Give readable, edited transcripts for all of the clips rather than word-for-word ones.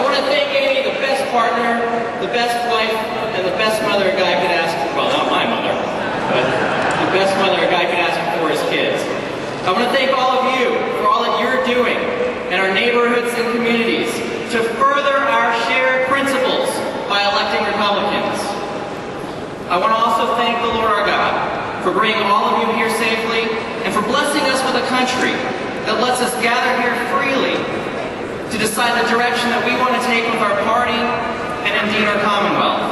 want to thank Amy, the best partner, the best wife, and the best mother a guy could ask for. Well, not my mother, but the best mother a guy could ask for his kids. I want to thank all of you for all that you're doing in our neighborhoods and communities to further our shared principles by electing Republicans. I want to also thank the Lord our God for bringing all of you here safely and for blessing us with a country that lets us gather here freely to decide the direction that we want to take with our party and indeed our Commonwealth.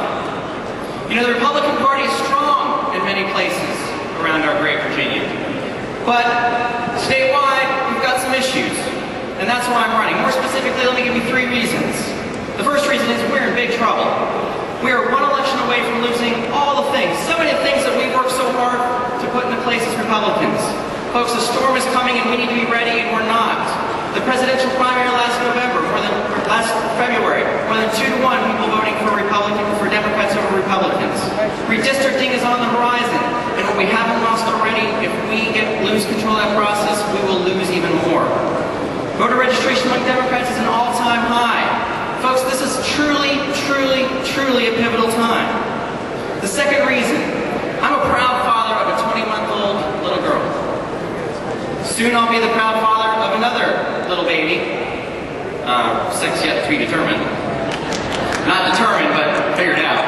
You know, the Republican Party is strong in many places around our great Virginia, but statewide we've got some issues, and that's why I'm running. More specifically, let me give you 3 reasons. The first reason is we're in big trouble. We are one election away from losing all the things, so many things that we've worked so hard to put into place as Republicans. Folks, the storm is coming and we need to be ready, and we're not. The presidential primary last February, more than 2 to 1 people voting for Democrats over Republicans. Redistricting is on the horizon, and what we haven't lost already, if we lose control of that process, we will lose even more. Voter registration among Democrats is an all-time high. Folks, this is truly, truly, truly a pivotal time. The second reason, I'm a proud father of a 20-month-old little girl. Soon I'll be the proud father of another little baby. Sex yet to be determined. Not determined, but figured out.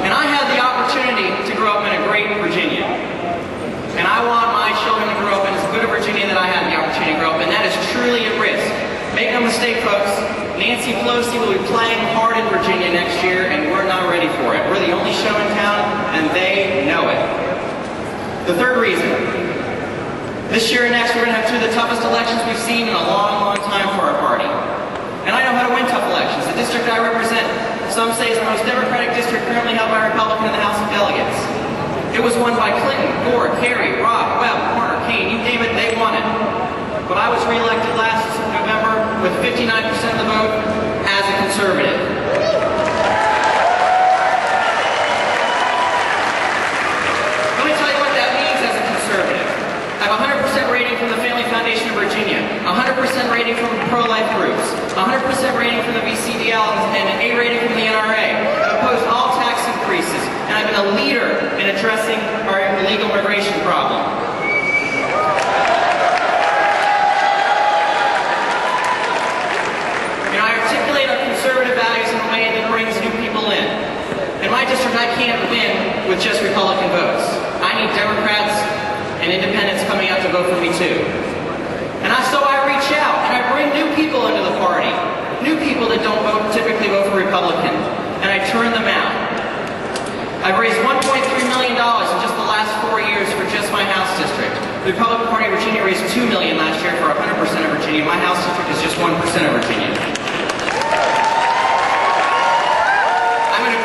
And I had the opportunity to grow up in a great Virginia. And I want my children to grow up in as good a Virginia that I had the opportunity to grow up in. That is truly at risk. Make no mistake, folks, Nancy Pelosi will be playing hard in Virginia next year, and we're not ready for it. We're the only show in town, and they know it. The third reason, this year and next we're going to have 2 of the toughest elections we've seen in a long, long time for our party. And I know how to win tough elections. The district I represent, some say, is the most Democratic district currently held by a Republican in the House of Delegates. It was won by Clinton, Gore, Kerry, Robb, Webb, Warner, Kane, you name it, they won it. But I was reelected last November with 59% of the vote as a conservative. Let me tell you what that means as a conservative. I have a 100% rating from the Family Foundation of Virginia, 100% rating from pro-life groups, 100% rating from the VCDL, and an A rating from the NRA. I've opposed all tax increases, and I've been a leader in addressing our illegal immigration problem. Conservative values in a way that brings new people in. In my district, I can't win with just Republican votes. I need Democrats and independents coming out to vote for me too. And so I reach out and I bring new people into the party, new people that don't typically vote for Republican, and I turn them out. I've raised $1.3 million in just the last 4 years for just my House district. The Republican Party of Virginia raised $2 million last year for 100% of Virginia. My House district is just 1% of Virginia.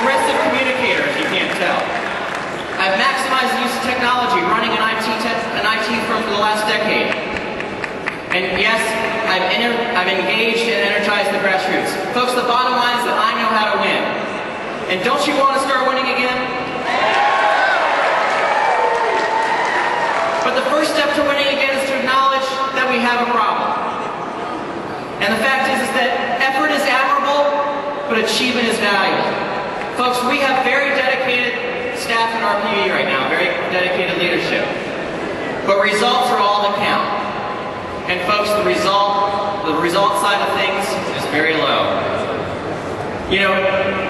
Aggressive communicator, if you can't tell. I've maximized the use of technology, running an IT firm for the last decade. And yes, I've engaged and energized the grassroots. Folks, the bottom line is that I know how to win. And don't you want to start winning again? But the first step to winning again is to acknowledge that we have a problem. And the fact is that effort is admirable, but achievement is valuable. Folks, we have very dedicated staff in RPV right now, very dedicated leadership. But results are all that count. And folks, the result side of things is very low. You know,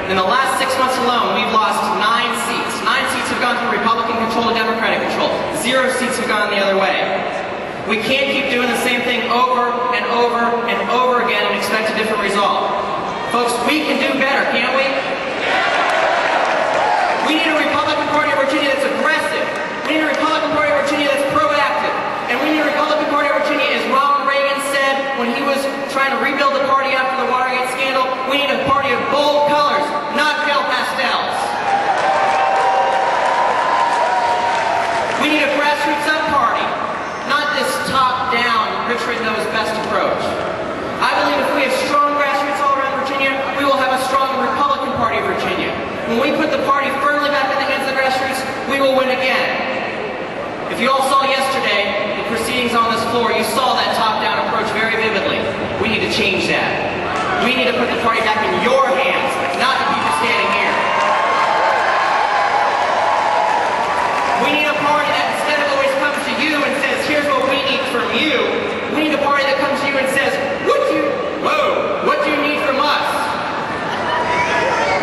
in the last 6 months alone, we've lost 9 seats. 9 seats have gone from Republican control to Democratic control. 0 seats have gone the other way. We can't keep doing the same thing over and over and over again and expect a different result. Folks, we can do better, can't we? We need a Republican Party of Virginia that's aggressive. We need a Republican Party of Virginia that's proactive. And we need a Republican Party of Virginia, as Ronald Reagan said when he was trying to rebuild the party after the Watergate scandal, we need a party of bold colors, not pale pastels. We need a grassroots up party, not this top-down, Richard knows best approach. I believe if we have strong grassroots all around Virginia, we will have a strong Republican Party of Virginia. When we put the party firmly back in the hands of the grassroots, we will win again. If you all saw yesterday the proceedings on this floor, you saw that top-down approach very vividly. We need to change that. We need to put the party back in your hands, not the people standing here. We need a party that instead of always comes to you and says, here's what we need from you, we need a party that comes to you and says, what do you need from us?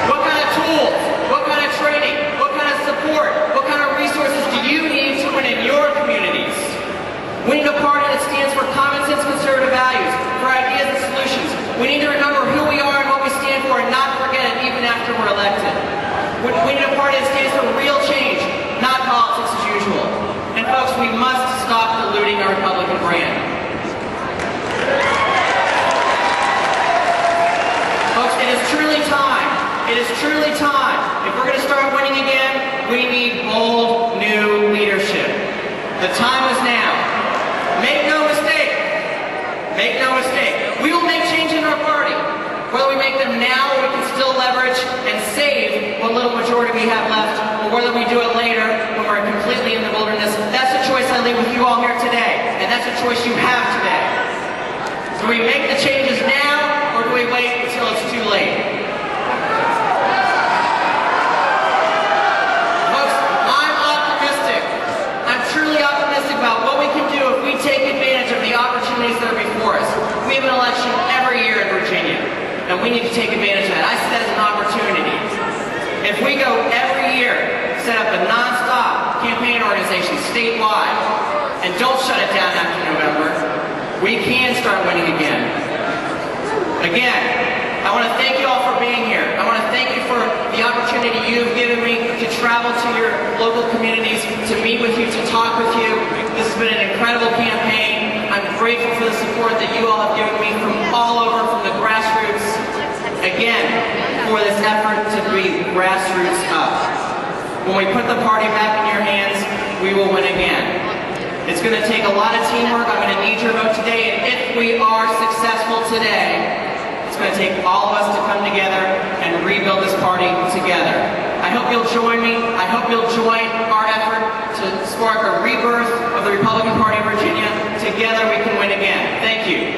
What kind of tools? What kind of training? What kind of support? What kind of resources do you need to win in your communities? We need a party that stands for common sense conservative values, for ideas and solutions. We need to remember who we are and what we stand for and not forget it even after we're elected. We need a party that stands for real change, not politics as usual. And folks, we must stop diluting our Republican brand. Folks, it is truly time. It is truly time. If we're going to start winning again, we need bold, new leadership. The time is now. Make no mistake. Make no mistake. We will make change in our party. Whether we make them now or we can still leverage and save what little majority we have left, or whether we do it later when we're completely in the wilderness, that's a choice I leave with you all here today. And that's a choice you have today. Do we make the changes now or do we wait until it's too late? Folks, I'm optimistic. I'm truly optimistic about what we can do if we take advantage of the opportunities that are before us. We have an election every year in Virginia, and we need to take advantage of that. I see that as an opportunity. If we go every year, set up a non-stop campaign organization statewide, and don't shut it down after November, we can start winning again. Again, I want to thank you all for being here. I want to thank you for the opportunity you've given me to travel to your local communities, to meet with you, to talk with you. This has been an incredible campaign. I'm grateful for the support that you all have given me from all over, from the grassroots. Again, for this effort to be grassroots up. When we put the party back in your hands, we will win again. It's going to take a lot of teamwork. I'm going to need your vote today, and if we are successful today, it's going to take all of us to come together and rebuild this party together. I hope you'll join me. I hope you'll join our effort to spark a rebirth of the Republican Party of Virginia. Together we can win again. Thank you.